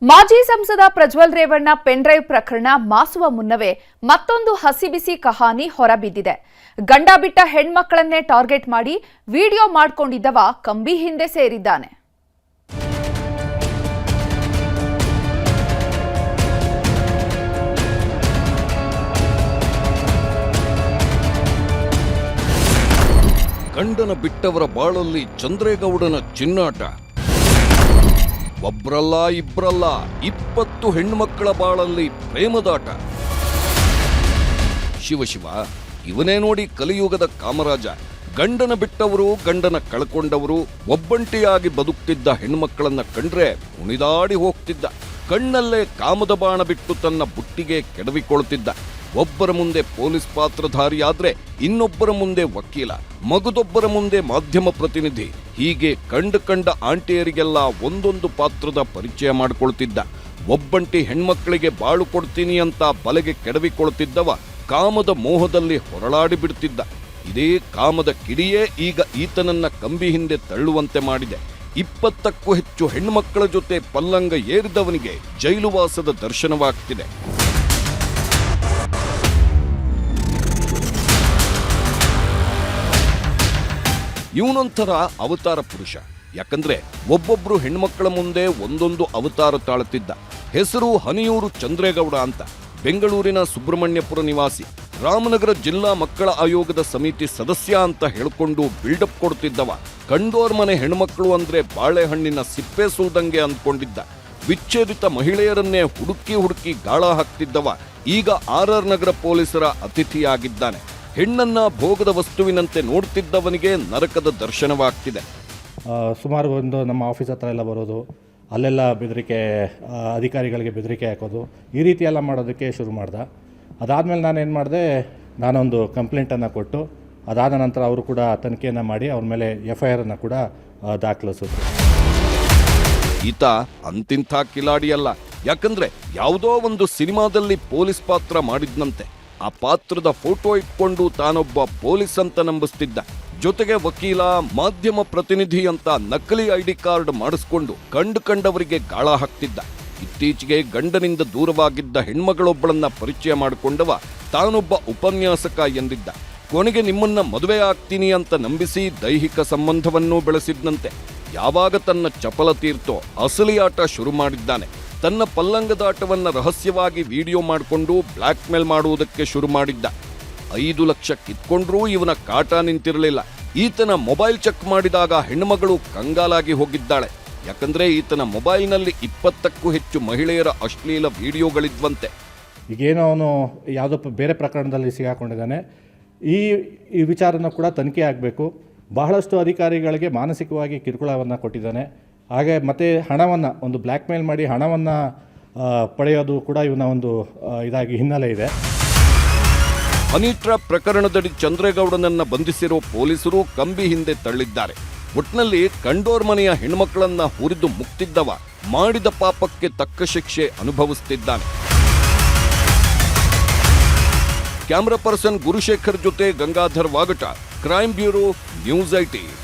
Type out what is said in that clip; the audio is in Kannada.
ಮಾಜಿ ಸಂಸದ ಪ್ರಜ್ವಲ್ ರೇವಣ್ಣ ಪೆನ್ಡ್ರೈವ್ ಪ್ರಕರಣ ಮಾಸುವ ಮುನ್ನವೇ ಮತ್ತೊಂದು ಹಸಿಬಿಸಿ ಕಹಾನಿ ಹೊರಬಿದ್ದಿದೆ. ಗಂಡ ಬಿಟ್ಟ ಹೆಣ್ಮಕ್ಕಳನ್ನೇ ಟಾರ್ಗೆಟ್ ಮಾಡಿ ವಿಡಿಯೋ ಮಾಡಿಕೊಂಡಿದ್ದವ ಕಂಬಿ ಹಿಂದೆ ಸೇರಿದ್ದಾನೆ. ಗಂಡನ ಬಿಟ್ಟವರ ಬಾಳಲ್ಲಿ ಚಂದ್ರೇಗೌಡನ ಚಿನ್ನಾಟ. ಒಬ್ರಲ್ಲ ಇಬ್ರಲ್ಲ 20 ಹೆಣ್ಮಕ್ಕಳ ಬಾಳಲ್ಲಿ ಪ್ರೇಮದಾಟ. ಶಿವಶಿವ, ಇವನೇ ನೋಡಿ ಕಲಿಯುಗದ ಕಾಮರಾಜ. ಗಂಡನ ಬಿಟ್ಟವರು, ಗಂಡನ ಕಳ್ಕೊಂಡವರು, ಒಬ್ಬಂಟಿಯಾಗಿ ಬದುಕ್ತಿದ್ದ ಹೆಣ್ಮಕ್ಕಳನ್ನ ಕಂಡ್ರೆ ಕುಣಿದಾಡಿ ಹೋಗ್ತಿದ್ದ. ಕಣ್ಣಲ್ಲೇ ಕಾಮದ ಬಾಣ ಬಿಟ್ಟು ತನ್ನ ಬುಟ್ಟಿಗೆ ಕೆಡವಿಕೊಳ್ತಿದ್ದ. ಒಬ್ಬರ ಮುಂದೆ ಪೊಲೀಸ್ ಪಾತ್ರಧಾರಿಯಾದ್ರೆ ಇನ್ನೊಬ್ಬರ ಮುಂದೆ ವಕೀಲ, ಮಗದೊಬ್ಬರ ಮುಂದೆ ಮಾಧ್ಯಮ ಪ್ರತಿನಿಧಿ. ಹೀಗೆ ಕಂಡ ಆಂಟಿಯರಿಗೆಲ್ಲ ಒಂದೊಂದು ಪಾತ್ರದ ಪರಿಚಯ ಮಾಡಿಕೊಳ್ತಿದ್ದ. ಒಬ್ಬಂಟಿ ಹೆಣ್ಮಕ್ಕಳಿಗೆ ಬಾಳು ಕೊಡ್ತೀನಿ ಅಂತ ಬಲೆಗೆ ಕೆಡವಿಕೊಳ್ತಿದ್ದವ ಕಾಮದ ಮೋಹದಲ್ಲಿ ಹೊರಳಾಡಿ ಬಿಡ್ತಿದ್ದ. ಇದೇ ಕಾಮದ ಕಿಡಿಯೇ ಈಗ ಈತನನ್ನ ಕಂಬಿ ಹಿಂದೆ ತಳ್ಳುವಂತೆ ಮಾಡಿದೆ. 20ಕ್ಕೂ ಹೆಚ್ಚು ಹೆಣ್ಮಕ್ಕಳ ಜೊತೆ ಪಲ್ಲಂಗ ಏರಿದವನಿಗೆ ಜೈಲುವಾಸದ ದರ್ಶನವಾಗ್ತಿದೆ. ಇವನೊಂಥರ ಅವತಾರ ಪುರುಷ. ಯಾಕಂದ್ರೆ ಒಬ್ಬೊಬ್ರು ಹೆಣ್ಮಕ್ಕಳ ಮುಂದೆ ಒಂದೊಂದು ಅವತಾರ ತಾಳುತ್ತಿದ್ದ. ಹೆಸರು ಹನಿಯೂರು ಚಂದ್ರೇಗೌಡ ಅಂತ. ಬೆಂಗಳೂರಿನ ಸುಬ್ರಹ್ಮಣ್ಯಪುರ ನಿವಾಸಿ. ರಾಮನಗರ ಜಿಲ್ಲಾ ಮಕ್ಕಳ ಆಯೋಗದ ಸಮಿತಿ ಸದಸ್ಯ ಅಂತ ಹೇಳ್ಕೊಂಡು ಬಿಲ್ಡಪ್ ಕೊಡ್ತಿದ್ದವ. ಕಂಡೋರ್ ಮನೆ ಹೆಣ್ಮಕ್ಳು ಅಂದ್ರೆ ಬಾಳೆಹಣ್ಣಿನ ಸಿಪ್ಪೆ ಸುಲ್ದಂಗೆ ಅಂದ್ಕೊಂಡಿದ್ದ. ವಿಚ್ಛೇದಿತ ಮಹಿಳೆಯರನ್ನೇ ಹುಡುಕಿ ಗಾಳ ಹಾಕ್ತಿದ್ದವ ಈಗ RR ನಗರ ಪೊಲೀಸರ ಅತಿಥಿಯಾಗಿದ್ದಾನೆ. ಹೆಣ್ಣನ್ನ ಭೋಗದ ವಸ್ತುವಿನಂತೆ ನೋಡ್ತಿದ್ದವನಿಗೆ ನರಕದ ದರ್ಶನವಾಗ್ತಿದೆ. ಸುಮಾರು ನಮ್ಮ ಆಫೀಸ್ ಹತ್ರ ಎಲ್ಲ ಬರೋದು, ಅಲ್ಲೆಲ್ಲ ಬೆದರಿಕೆ, ಅಧಿಕಾರಿಗಳಿಗೆ ಬೆದರಿಕೆ ಹಾಕೋದು, ಈ ರೀತಿ ಎಲ್ಲ ಮಾಡೋದಕ್ಕೆ ಶುರು ಮಾಡ್ದೆ. ಅದಾದಮೇಲೆ ನಾನೇನು ಮಾಡಿದೆ, ನಾನೊಂದು ಕಂಪ್ಲೇಂಟನ್ನು ಕೊಟ್ಟು ಅದಾದ ನಂತರ ಅವರು ಕೂಡ ತನಿಖೆಯನ್ನು ಮಾಡಿ ಅವ್ರ ಮೇಲೆ FIR ಅನ್ನು ಕೂಡ ದಾಖಲಿಸಿದ್ರು. ಈತ ಅಂತಿಂಥ ಕಿಲಾಡಿಯಲ್ಲ. ಯಾಕಂದ್ರೆ ಯಾವುದೋ ಒಂದು ಸಿನಿಮಾದಲ್ಲಿ ಪೊಲೀಸ್ ಪಾತ್ರ ಮಾಡಿದ್ನಂತೆ. ಆ ಪಾತ್ರದ ಫೋಟೋ ಇಟ್ಕೊಂಡು ತಾನೊಬ್ಬ ಪೊಲೀಸ್ ಅಂತ ನಂಬಿಸ್ತಿದ್ದ. ಜೊತೆಗೆ ವಕೀಲ, ಮಾಧ್ಯಮ ಪ್ರತಿನಿಧಿ ಅಂತ ನಕಲಿ ID ಕಾರ್ಡ್ ಮಾಡಿಸ್ಕೊಂಡು ಕಂಡವರಿಗೆ ಗಾಳ ಹಾಕ್ತಿದ್ದ. ಇತ್ತೀಚೆಗೆ ಗಂಡನಿಂದ ದೂರವಾಗಿದ್ದ ಹೆಣ್ಮಗಳೊಬ್ಬಳನ್ನ ಪರಿಚಯ ಮಾಡಿಕೊಂಡವ ತಾನೊಬ್ಬ ಉಪನ್ಯಾಸಕ ಎಂದಿದ್ದ. ಕೊನೆಗೆ ನಿಮ್ಮನ್ನ ಮದುವೆ ಆಗ್ತೀನಿ ಅಂತ ನಂಬಿಸಿ ದೈಹಿಕ ಸಂಬಂಧವನ್ನೂ ಬೆಳೆಸಿದ್ನಂತೆ. ಯಾವಾಗ ತನ್ನ ಚಪಲ ತೀರ್ತೋ ಅಸಲಿ ಆಟ ಶುರು ಮಾಡಿದ್ದಾನೆ. ತನ್ನ ಪಲ್ಲಂಗದಾಟವನ್ನ ರಹಸ್ಯವಾಗಿ ವಿಡಿಯೋ ಮಾಡಿಕೊಂಡು ಬ್ಲ್ಯಾಕ್ ಮೇಲ್ ಮಾಡುವುದಕ್ಕೆ ಶುರು ಮಾಡಿದ್ದ. 5 ಲಕ್ಷ ಕಿತ್ಕೊಂಡ್ರೂ ಇವನ ಕಾಟ ನಿಂತಿರಲಿಲ್ಲ. ಈತನ ಮೊಬೈಲ್ ಚೆಕ್ ಮಾಡಿದಾಗ ಹೆಣ್ಮಗಳು ಕಂಗಾಲಾಗಿ ಹೋಗಿದ್ದಾಳೆ. ಯಾಕಂದ್ರೆ ಈತನ ಮೊಬೈಲ್ನಲ್ಲಿ 20ಕ್ಕೂ ಹೆಚ್ಚು ಮಹಿಳೆಯರ ಅಶ್ಲೀಲ ವಿಡಿಯೋಗಳಿದ್ವಂತೆ. ಈಗೇನೋ ಅವನು ಯಾವುದೋ ಬೇರೆ ಪ್ರಕರಣದಲ್ಲಿ ಸಿಗಾಕೊಂಡಿದ್ದಾನೆ. ಈ ವಿಚಾರನ ಕೂಡ ತನಿಖೆ ಆಗಬೇಕು. ಬಹಳಷ್ಟು ಅಧಿಕಾರಿಗಳಿಗೆ ಮಾನಸಿಕವಾಗಿ ಕಿರುಕುಳವನ್ನು ಕೊಟ್ಟಿದ್ದಾನೆ. ಹಾಗೆ ಮತ್ತೆ ಹಣವನ್ನು ಒಂದು ಬ್ಲ್ಯಾಕ್ ಮೇಲ್ ಮಾಡಿ ಹಣವನ್ನು ಪಡೆಯೋದು ಕೂಡ ಇವನ ಒಂದು ಹಿನ್ನೆಲೆ ಇದೆ. ಹನಿ ಟ್ರ್ಯಾಪ್ ಪ್ರಕರಣದಡಿ ಚಂದ್ರೇಗೌಡನನ್ನ ಬಂಧಿಸಿರೋ ಪೊಲೀಸರು ಕಂಬಿ ಹಿಂದೆ ತಳ್ಳಿದ್ದಾರೆ. ಒಟ್ನಲ್ಲಿ ಕಂಡೋರ್ ಮನೆಯ ಹೆಣ್ಮಕ್ಕಳನ್ನ ಹುರಿದು ಮುಕ್ತಿದ್ದವ ಮಾಡಿದ ಪಾಪಕ್ಕೆ ತಕ್ಕ ಶಿಕ್ಷೆ ಅನುಭವಿಸುತ್ತಿದ್ದಾನೆ. ಕ್ಯಾಮರಾ ಪರ್ಸನ್ ಗುರುಶೇಖರ್ ಜೊತೆ ಗಂಗಾಧರ್ ವಾಗಟ, ಕ್ರೈಮ್ ಬ್ಯೂರೋ, ನ್ಯೂಸ್ 18.